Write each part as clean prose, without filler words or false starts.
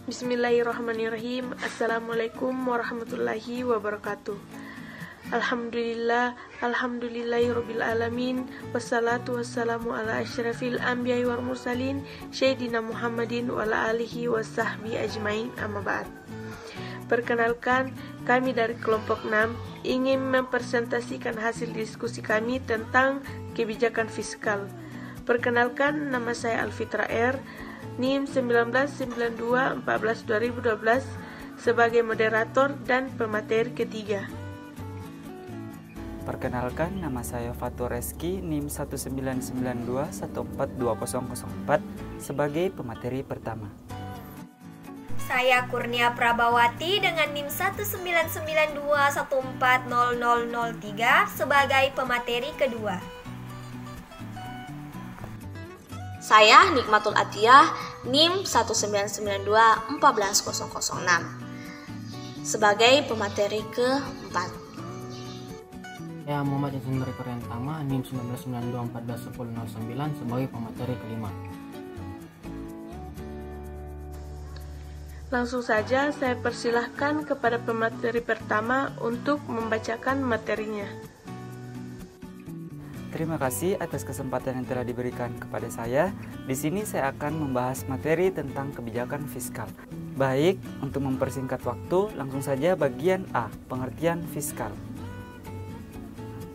Bismillahirrahmanirrahim. Assalamualaikum warahmatullahi wabarakatuh. Alhamdulillahirabbil alamin. Wassalatu wassalamu ala asyrafil anbiya'i wal mursalin Sayyidina Muhammadin wa ala alihi wasahbihi ajmain, amma ba'd. Perkenalkan, kami dari kelompok 6 ingin mempresentasikan hasil diskusi kami tentang kebijakan fiskal. Perkenalkan, nama saya Alfitra R, NIM 1992-14-2012 sebagai moderator dan pemateri ketiga. Perkenalkan, nama saya Fatur Reski, NIM 1992-142004 sebagai pemateri pertama. Saya Kurnia Prabawati dengan NIM 1992-140003 sebagai pemateri kedua. Saya Nikmatul Atiyah, NIM 1992-14006 sebagai pemateri keempat. Saya Muhammad Yasin Nurikoriantama, NIM 1992-141009 sebagai pemateri kelima. Langsung saja saya persilahkan kepada pemateri pertama untuk membacakan materinya. Terima kasih atas kesempatan yang telah diberikan kepada saya. Di sini saya akan membahas materi tentang kebijakan fiskal. Baik, untuk mempersingkat waktu, langsung saja bagian A, pengertian fiskal.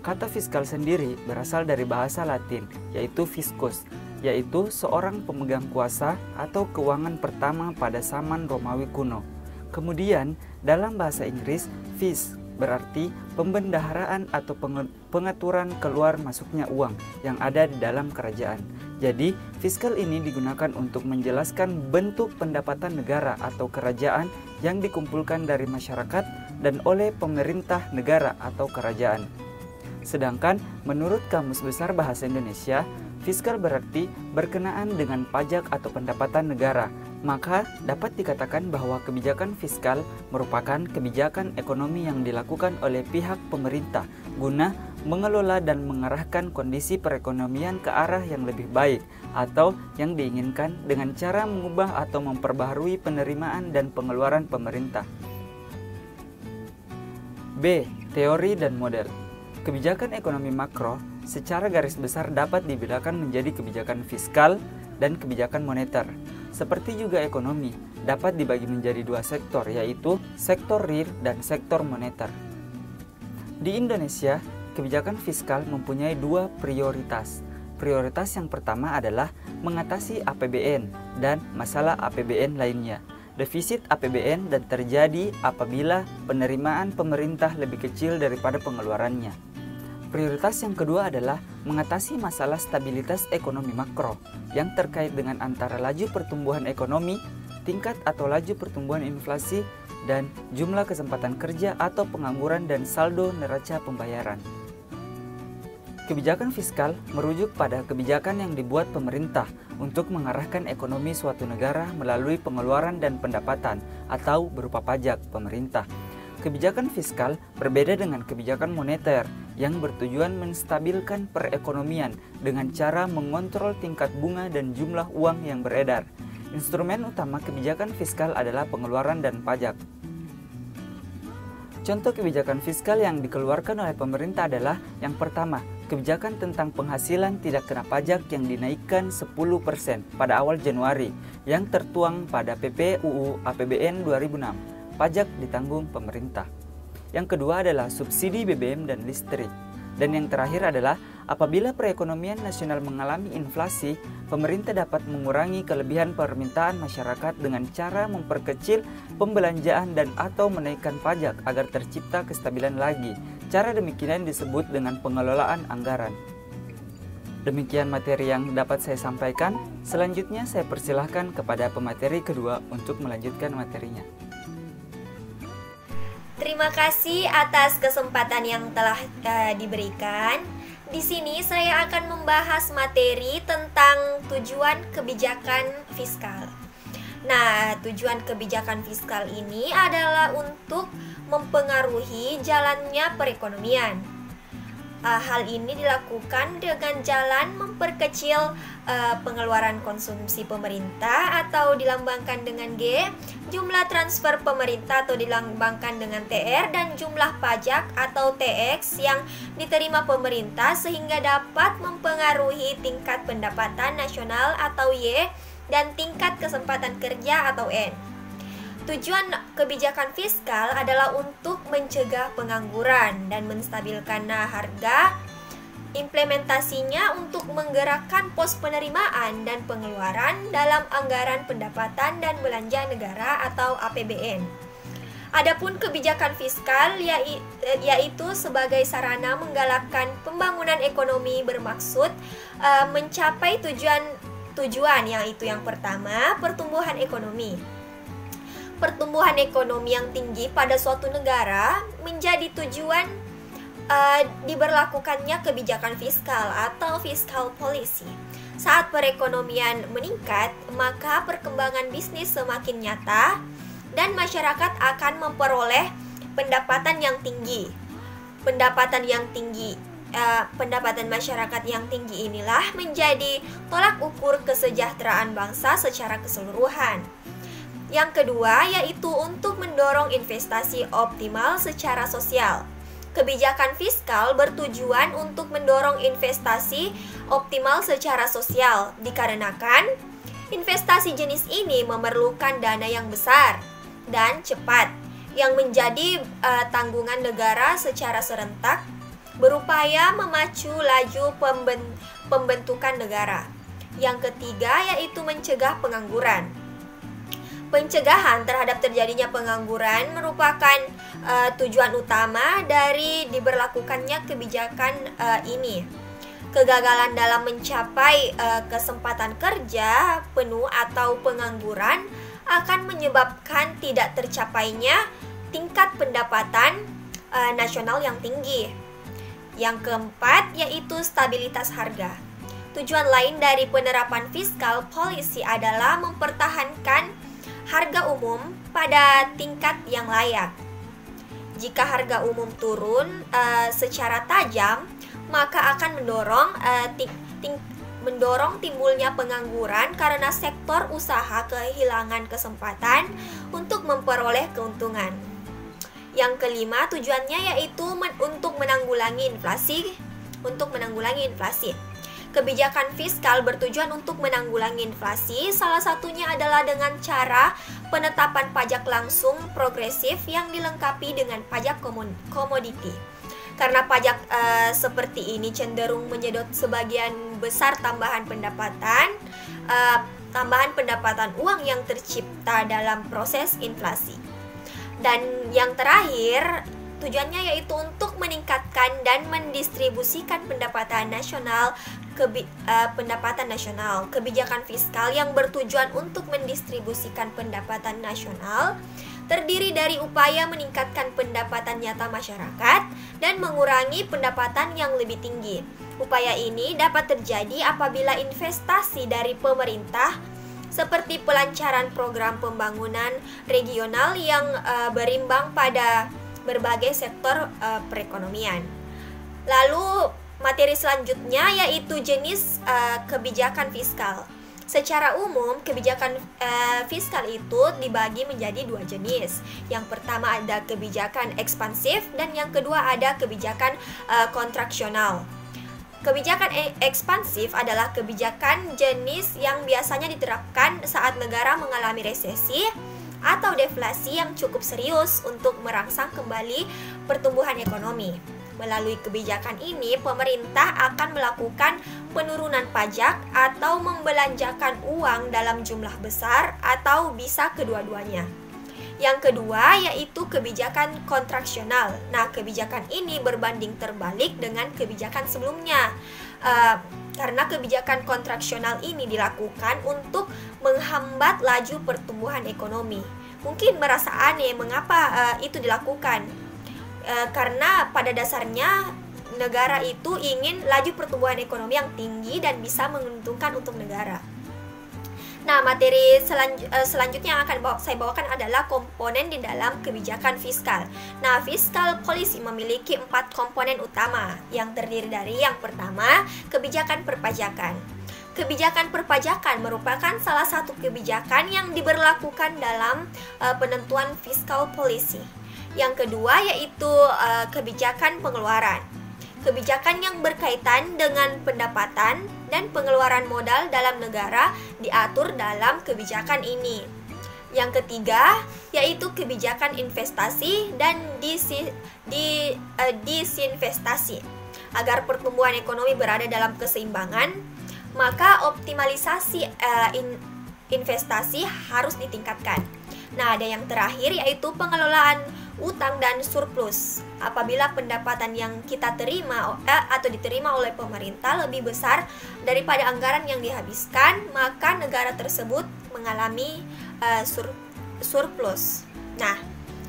Kata fiskal sendiri berasal dari bahasa Latin, yaitu fiscus, yaitu seorang pemegang kuasa atau keuangan pertama pada zaman Romawi kuno. Kemudian, dalam bahasa Inggris, fis berarti pembendaharaan atau pengaturan keluar masuknya uang yang ada di dalam kerajaan. Jadi, fiskal ini digunakan untuk menjelaskan bentuk pendapatan negara atau kerajaan yang dikumpulkan dari masyarakat dan oleh pemerintah negara atau kerajaan. Sedangkan menurut Kamus Besar Bahasa Indonesia, fiskal berarti berkenaan dengan pajak atau pendapatan negara. Maka dapat dikatakan bahwa kebijakan fiskal merupakan kebijakan ekonomi yang dilakukan oleh pihak pemerintah guna mengelola dan mengarahkan kondisi perekonomian ke arah yang lebih baik atau yang diinginkan dengan cara mengubah atau memperbaharui penerimaan dan pengeluaran pemerintah. B. Teori dan model. Kebijakan ekonomi makro secara garis besar dapat dibedakan menjadi kebijakan fiskal dan kebijakan moneter. Seperti juga ekonomi, dapat dibagi menjadi dua sektor, yaitu sektor real dan sektor moneter. Di Indonesia, kebijakan fiskal mempunyai dua prioritas. Prioritas yang pertama adalah mengatasi APBN dan masalah APBN lainnya. Defisit APBN dan terjadi apabila penerimaan pemerintah lebih kecil daripada pengeluarannya. Prioritas yang kedua adalah mengatasi masalah stabilitas ekonomi makro yang terkait dengan antara laju pertumbuhan ekonomi, tingkat atau laju pertumbuhan inflasi, dan jumlah kesempatan kerja atau pengangguran dan saldo neraca pembayaran. Kebijakan fiskal merujuk pada kebijakan yang dibuat pemerintah untuk mengarahkan ekonomi suatu negara melalui pengeluaran dan pendapatan atau berupa pajak pemerintah. Kebijakan fiskal berbeda dengan kebijakan moneter yang bertujuan menstabilkan perekonomian dengan cara mengontrol tingkat bunga dan jumlah uang yang beredar. Instrumen utama kebijakan fiskal adalah pengeluaran dan pajak. Contoh kebijakan fiskal yang dikeluarkan oleh pemerintah adalah yang pertama, kebijakan tentang penghasilan tidak kena pajak yang dinaikkan 10% pada awal Januari yang tertuang pada PP UU APBN 2006. Pajak ditanggung pemerintah. Yang kedua adalah subsidi BBM dan listrik. Dan yang terakhir adalah apabila perekonomian nasional mengalami inflasi, pemerintah dapat mengurangi kelebihan permintaan masyarakat dengan cara memperkecil pembelanjaan dan atau menaikkan pajak agar tercipta kestabilan lagi. Cara demikian disebut dengan pengelolaan anggaran. Demikian materi yang dapat saya sampaikan. Selanjutnya saya persilahkan kepada pemateri kedua untuk melanjutkan materinya. Terima kasih atas kesempatan yang telah diberikan. Di sini saya akan membahas materi tentang tujuan kebijakan fiskal. Nah, tujuan kebijakan fiskal ini adalah untuk mempengaruhi jalannya perekonomian. Hal ini dilakukan dengan jalan memperkecil pengeluaran konsumsi pemerintah atau dilambangkan dengan G, jumlah transfer pemerintah atau dilambangkan dengan TR, dan jumlah pajak atau TX yang diterima pemerintah sehingga dapat mempengaruhi tingkat pendapatan nasional atau Y dan tingkat kesempatan kerja atau N. Tujuan kebijakan fiskal adalah untuk mencegah pengangguran dan menstabilkan harga. Implementasinya untuk menggerakkan pos penerimaan dan pengeluaran dalam anggaran pendapatan dan belanja negara atau APBN. Adapun kebijakan fiskal yaitu sebagai sarana menggalakkan pembangunan ekonomi bermaksud mencapai tujuan yaitu yang pertama, pertumbuhan ekonomi. Pertumbuhan ekonomi yang tinggi pada suatu negara menjadi tujuan diberlakukannya kebijakan fiskal atau fiscal policy. Saat perekonomian meningkat, maka perkembangan bisnis semakin nyata dan masyarakat akan memperoleh pendapatan yang tinggi. Pendapatan masyarakat yang tinggi inilah menjadi tolak ukur kesejahteraan bangsa secara keseluruhan. Yang kedua yaitu untuk mendorong investasi optimal secara sosial. Kebijakan fiskal bertujuan untuk mendorong investasi optimal secara sosial dikarenakan investasi jenis ini memerlukan dana yang besar dan cepat yang menjadi tanggungan negara secara serentak, berupaya memacu laju pembentukan negara. Yang ketiga yaitu mencegah pengangguran. Pencegahan terhadap terjadinya pengangguran merupakan tujuan utama dari diberlakukannya kebijakan ini. Kegagalan dalam mencapai kesempatan kerja penuh atau pengangguran akan menyebabkan tidak tercapainya tingkat pendapatan nasional yang tinggi. Yang keempat yaitu stabilitas harga. Tujuan lain dari penerapan fiscal policy adalah mempertahankan harga umum pada tingkat yang layak. Jika harga umum turun secara tajam, maka akan mendorong timbulnya pengangguran karena sektor usaha kehilangan kesempatan untuk memperoleh keuntungan. Yang kelima, tujuannya yaitu untuk menanggulangi inflasi. Kebijakan fiskal bertujuan untuk menanggulangi inflasi, salah satunya adalah dengan cara penetapan pajak langsung progresif yang dilengkapi dengan pajak komoditi. Karena pajak seperti ini cenderung menyedot sebagian besar tambahan pendapatan uang yang tercipta dalam proses inflasi. Dan yang terakhir, tujuannya yaitu untuk meningkatkan dan mendistribusikan pendapatan nasional. Kebijakan fiskal yang bertujuan untuk mendistribusikan pendapatan nasional terdiri dari upaya meningkatkan pendapatan nyata masyarakat dan mengurangi pendapatan yang lebih tinggi. Upaya ini dapat terjadi apabila investasi dari pemerintah seperti pelancaran program pembangunan regional yang berimbang pada berbagai sektor perekonomian. Lalu materi selanjutnya yaitu jenis kebijakan fiskal. Secara umum, kebijakan fiskal itu dibagi menjadi dua jenis. Yang pertama ada kebijakan ekspansif dan yang kedua ada kebijakan kontraksional. Kebijakan ekspansif adalah kebijakan jenis yang biasanya diterapkan saat negara mengalami resesi atau deflasi yang cukup serius untuk merangsang kembali pertumbuhan ekonomi. Melalui kebijakan ini, pemerintah akan melakukan penurunan pajak atau membelanjakan uang dalam jumlah besar atau bisa kedua-duanya. Yang kedua yaitu kebijakan kontraksional. Nah, kebijakan ini berbanding terbalik dengan kebijakan sebelumnya. Karena kebijakan kontraksional ini dilakukan untuk menghambat laju pertumbuhan ekonomi. Mungkin merasa aneh mengapa itu dilakukan. Karena pada dasarnya negara itu ingin laju pertumbuhan ekonomi yang tinggi dan bisa menguntungkan untuk negara. Nah, materi selanjutnya yang akan saya bawakan adalah komponen di dalam kebijakan fiskal. Nah, fiskal policy memiliki 4 komponen utama yang terdiri dari yang pertama, kebijakan perpajakan. Kebijakan perpajakan merupakan salah satu kebijakan yang diberlakukan dalam penentuan fiskal policy. Yang kedua yaitu kebijakan pengeluaran. Kebijakan yang berkaitan dengan pendapatan dan pengeluaran modal dalam negara diatur dalam kebijakan ini. Yang ketiga yaitu kebijakan investasi dan disinvestasi. Agar pertumbuhan ekonomi berada dalam keseimbangan, maka optimalisasi investasi harus ditingkatkan. Nah, ada yang terakhir yaitu pengelolaan utang dan surplus. Apabila pendapatan yang kita terima atau diterima oleh pemerintah lebih besar daripada anggaran yang dihabiskan, maka negara tersebut mengalami surplus. Nah,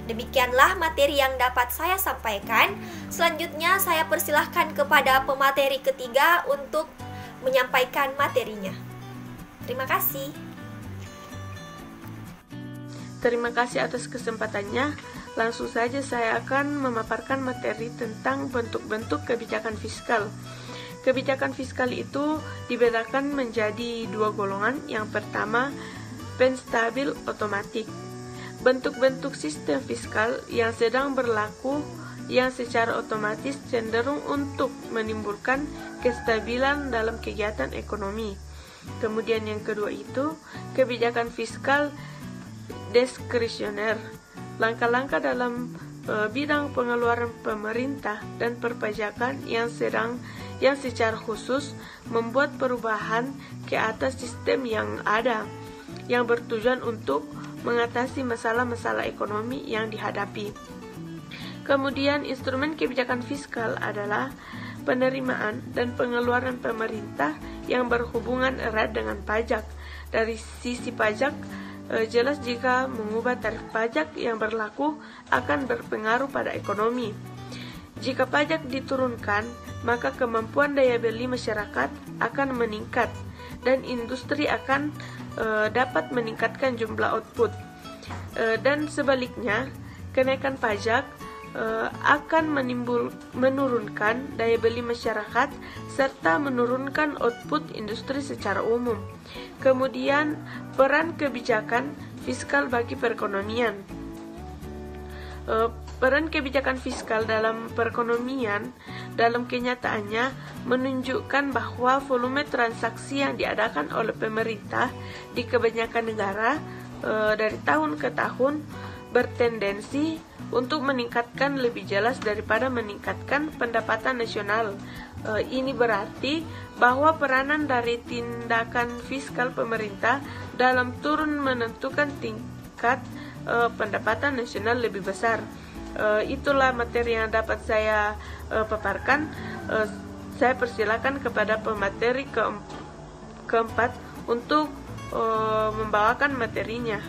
demikianlah materi yang dapat saya sampaikan. Selanjutnya saya persilahkan kepada pemateri ketiga untuk menyampaikan materinya. Terima kasih. Terima kasih atas kesempatannya. Langsung saja saya akan memaparkan materi tentang bentuk-bentuk kebijakan fiskal. Kebijakan fiskal itu dibedakan menjadi 2 golongan. Yang pertama, penstabil otomatik. Bentuk-bentuk sistem fiskal yang sedang berlaku yang secara otomatis cenderung untuk menimbulkan kestabilan dalam kegiatan ekonomi. Kemudian yang kedua itu kebijakan fiskal diskresioner. Langkah-langkah dalam bidang pengeluaran pemerintah dan perpajakan yang secara khusus membuat perubahan ke atas sistem yang ada, yang bertujuan untuk mengatasi masalah-masalah ekonomi yang dihadapi. Kemudian instrumen kebijakan fiskal adalah penerimaan dan pengeluaran pemerintah yang berhubungan erat dengan pajak. Dari sisi pajak, jelas jika mengubah tarif pajak yang berlaku akan berpengaruh pada ekonomi. Jika pajak diturunkan, maka kemampuan daya beli masyarakat akan meningkat dan industri akan dapat meningkatkan jumlah output. Dan sebaliknya, kenaikan pajak akan menurunkan daya beli masyarakat serta menurunkan output industri secara umum. Kemudian, peran kebijakan fiskal bagi perekonomian. Peran kebijakan fiskal dalam perekonomian dalam kenyataannya menunjukkan bahwa volume transaksi yang diadakan oleh pemerintah di kebanyakan negara dari tahun ke tahun bertendensi untuk meningkatkan lebih jelas daripada meningkatkan pendapatan nasional. Ini berarti bahwa peranan dari tindakan fiskal pemerintah dalam turun menentukan tingkat pendapatan nasional lebih besar. Itulah materi yang dapat saya paparkan. Saya persilakan kepada pemateri keempat untuk membawakan materinya.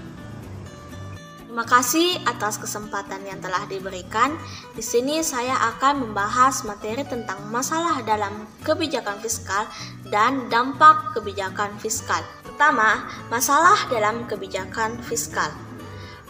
Terima kasih atas kesempatan yang telah diberikan. Di sini saya akan membahas materi tentang masalah dalam kebijakan fiskal dan dampak kebijakan fiskal. Pertama, masalah dalam kebijakan fiskal.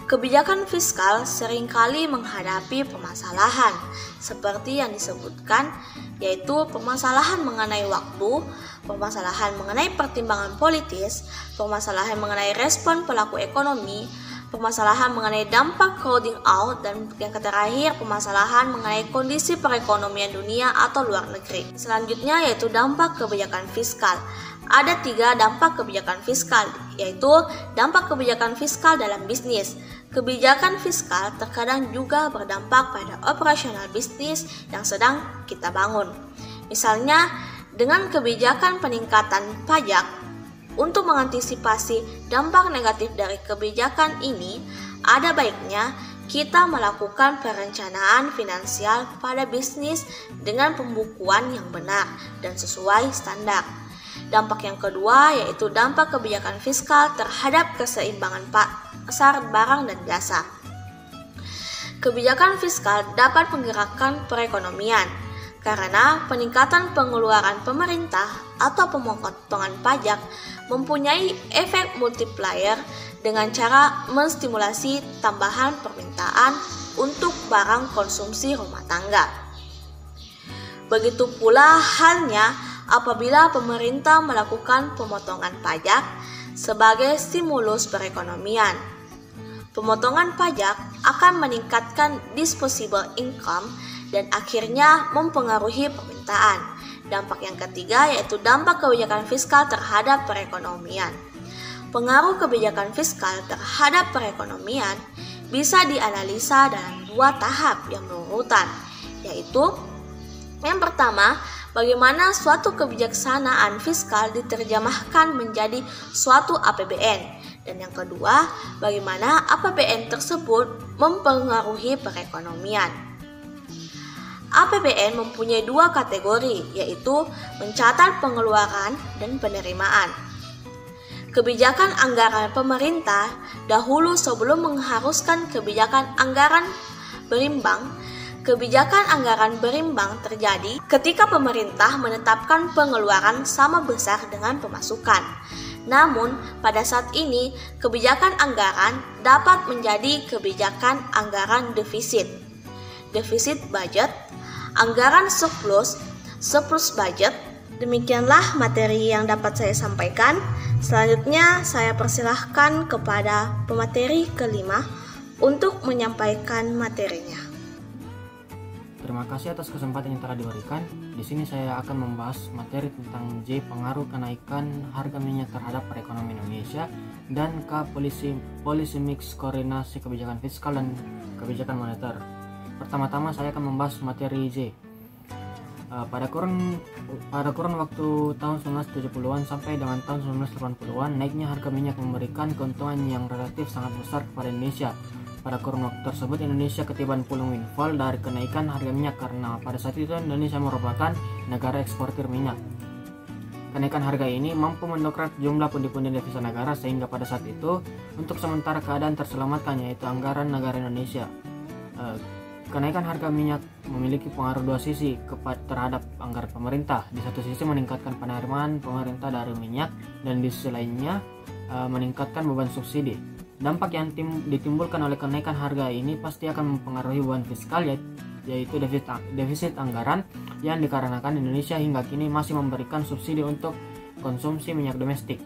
Kebijakan fiskal seringkali menghadapi permasalahan seperti yang disebutkan, yaitu permasalahan mengenai waktu, permasalahan mengenai pertimbangan politis, permasalahan mengenai respon pelaku ekonomi, permasalahan mengenai dampak crowding out, dan yang terakhir permasalahan mengenai kondisi perekonomian dunia atau luar negeri. Selanjutnya yaitu dampak kebijakan fiskal. Ada 3 dampak kebijakan fiskal, yaitu dampak kebijakan fiskal dalam bisnis. Kebijakan fiskal terkadang juga berdampak pada operasional bisnis yang sedang kita bangun. Misalnya, dengan kebijakan peningkatan pajak, untuk mengantisipasi dampak negatif dari kebijakan ini, ada baiknya kita melakukan perencanaan finansial pada bisnis dengan pembukuan yang benar dan sesuai standar. Dampak yang kedua yaitu dampak kebijakan fiskal terhadap keseimbangan pasar barang dan jasa. Kebijakan fiskal dapat menggerakkan perekonomian. karena peningkatan pengeluaran pemerintah atau pemotongan pajak mempunyai efek multiplier dengan cara menstimulasi tambahan permintaan untuk barang konsumsi rumah tangga. Begitu pula halnya apabila pemerintah melakukan pemotongan pajak sebagai stimulus perekonomian. Pemotongan pajak akan meningkatkan disposable income dan akhirnya mempengaruhi permintaan. Dampak yang ketiga yaitu dampak kebijakan fiskal terhadap perekonomian. Pengaruh kebijakan fiskal terhadap perekonomian bisa dianalisa dalam 2 tahap yang berurutan, yaitu yang pertama, bagaimana suatu kebijaksanaan fiskal diterjemahkan menjadi suatu APBN, dan yang kedua, bagaimana APBN tersebut mempengaruhi perekonomian. APBN mempunyai 2 kategori, yaitu mencatat pengeluaran dan penerimaan. Kebijakan anggaran pemerintah dahulu sebelum mengharuskan kebijakan anggaran berimbang. Kebijakan anggaran berimbang terjadi ketika pemerintah menetapkan pengeluaran sama besar dengan pemasukan. Namun, pada saat ini, kebijakan anggaran dapat menjadi kebijakan anggaran defisit, defisit budget, anggaran surplus, surplus budget. Demikianlah materi yang dapat saya sampaikan. Selanjutnya, saya persilahkan kepada pemateri kelima untuk menyampaikan materinya. Terima kasih atas kesempatan yang telah diberikan. Di sini saya akan membahas materi tentang J, pengaruh kenaikan harga minyak terhadap perekonomian Indonesia, dan K, policy mix, koordinasi kebijakan fiskal dan kebijakan moneter. Pertama-tama saya akan membahas materi J. Pada kurun waktu tahun 1970-an sampai dengan tahun 1980-an, naiknya harga minyak memberikan keuntungan yang relatif sangat besar kepada Indonesia. Pada kurun waktu tersebut, Indonesia ketiban pulung windfall dari kenaikan harga minyak karena pada saat itu Indonesia merupakan negara eksportir minyak. Kenaikan harga ini mampu mendongkrak jumlah pundi-pundi devisa negara sehingga pada saat itu untuk sementara keadaan terselamatkan, yaitu anggaran negara Indonesia. Kenaikan harga minyak memiliki pengaruh 2 sisi terhadap anggaran pemerintah. Di satu sisi meningkatkan penerimaan pemerintah dari minyak dan di sisi lainnya meningkatkan beban subsidi. Dampak yang ditimbulkan oleh kenaikan harga ini pasti akan mempengaruhi beban fiskal, yaitu defisit anggaran yang dikarenakan Indonesia hingga kini masih memberikan subsidi untuk konsumsi minyak domestik.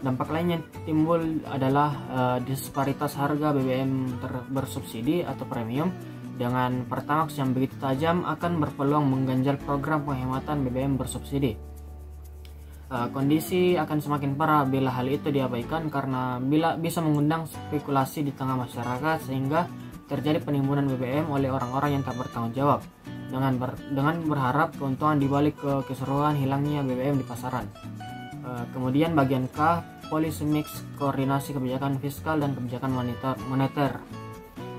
Dampak lain yang timbul adalah disparitas harga BBM bersubsidi atau premium dengan Pertamax yang begitu tajam akan berpeluang mengganjal program penghematan BBM bersubsidi. Kondisi akan semakin parah bila hal itu diabaikan karena bisa mengundang spekulasi di tengah masyarakat sehingga terjadi penimbunan BBM oleh orang-orang yang tak bertanggung jawab dengan berharap keuntungan dibalik keseruan hilangnya BBM di pasaran. Kemudian bagian K, policy mix, koordinasi kebijakan fiskal dan kebijakan moneter.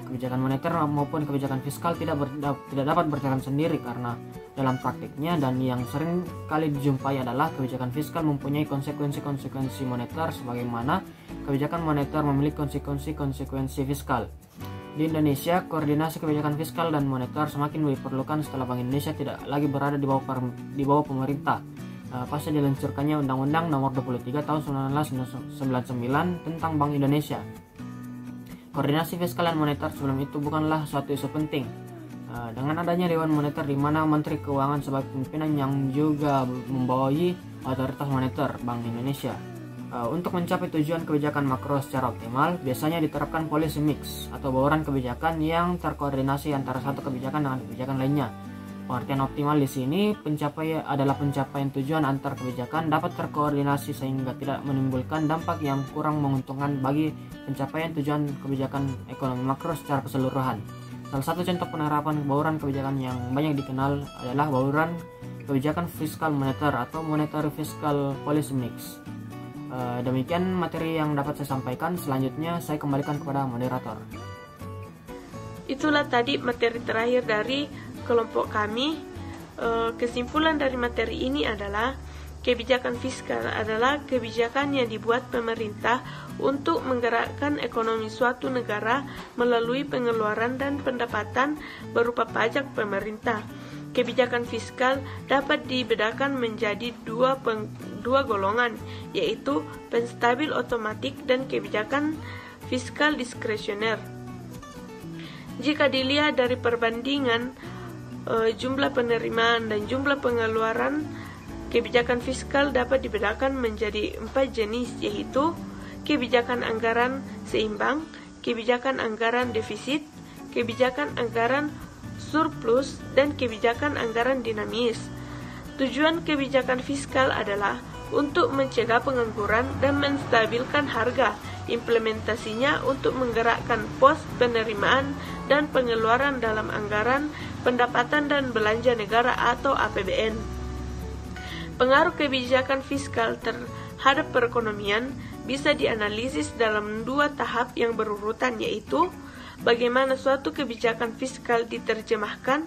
Kebijakan moneter maupun kebijakan fiskal tidak dapat berjalan sendiri karena dalam praktiknya dan yang sering kali dijumpai adalah kebijakan fiskal mempunyai konsekuensi moneter sebagaimana kebijakan moneter memiliki konsekuensi fiskal. Di Indonesia, koordinasi kebijakan fiskal dan moneter semakin diperlukan setelah Bank Indonesia tidak lagi berada di bawah pemerintah. Pasca diluncurkannya Undang-Undang Nomor 23 Tahun 1999 tentang Bank Indonesia. Koordinasi fiskal dan moneter sebelum itu bukanlah suatu isu penting. Dengan adanya Dewan Moneter di mana Menteri Keuangan sebagai pimpinan yang juga membawahi otoritas moneter Bank Indonesia. Untuk mencapai tujuan kebijakan makro secara optimal, biasanya diterapkan policy mix atau bauran kebijakan yang terkoordinasi antara satu kebijakan dengan kebijakan lainnya. Pengertian optimal di sini adalah pencapaian tujuan antar kebijakan dapat terkoordinasi sehingga tidak menimbulkan dampak yang kurang menguntungkan bagi pencapaian tujuan kebijakan ekonomi makro secara keseluruhan. Salah satu contoh penerapan bauran kebijakan yang banyak dikenal adalah bauran kebijakan fiskal moneter atau monetary fiscal policy mix. Demikian materi yang dapat saya sampaikan. Selanjutnya saya kembalikan kepada moderator. Itulah tadi materi terakhir dari kelompok kami. Kesimpulan dari materi ini adalah kebijakan fiskal adalah kebijakan yang dibuat pemerintah untuk menggerakkan ekonomi suatu negara melalui pengeluaran dan pendapatan berupa pajak pemerintah. kebijakan fiskal dapat dibedakan menjadi dua golongan, yaitu penstabil otomatik dan kebijakan fiskal diskresioner. Jika dilihat dari perbandingan jumlah penerimaan dan jumlah pengeluaran, kebijakan fiskal dapat dibedakan menjadi 4 jenis, yaitu kebijakan anggaran seimbang, kebijakan anggaran defisit, kebijakan anggaran surplus, dan kebijakan anggaran dinamis. Tujuan kebijakan fiskal adalah untuk mencegah pengangguran dan menstabilkan harga. Implementasinya untuk menggerakkan pos penerimaan dan pengeluaran dalam anggaran pendapatan dan belanja negara atau APBN. Pengaruh kebijakan fiskal terhadap perekonomian bisa dianalisis dalam 2 tahap yang berurutan, yaitu bagaimana suatu kebijakan fiskal diterjemahkan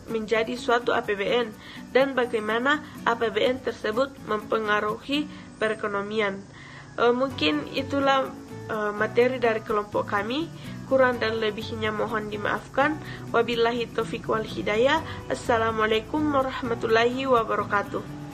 menjadi suatu APBN dan bagaimana APBN tersebut mempengaruhi perekonomian. Mungkin itulah materi dari kelompok kami. Kurang dan lebihnya mohon dimaafkan. Wabillahi taufiq wal hidayah. Assalamualaikum warahmatullahi wabarakatuh.